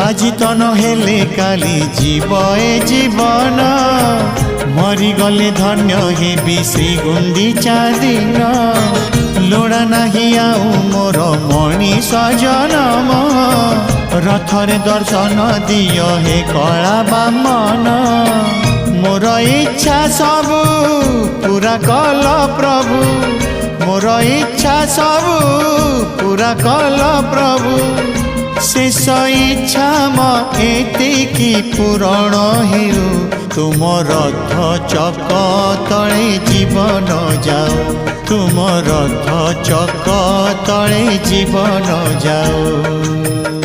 আজি তো নহলে কালি জীব এ জীবন मरीगले धन्य हेबी श्री गुंडीचा दिन लोड़ा नाही आउ मोर मनीष जनम रथरे दर्शन दियो हे कला बामन मोर इच्छा सबु पूरा कल प्रभु मोर इच्छा सबु पूरा कल प्रभु शेष इच्छा एतिकी पूरण हेउ तुम रथ चक तले जीवन जाओ तुम रथ चक तले जीवन जाओ।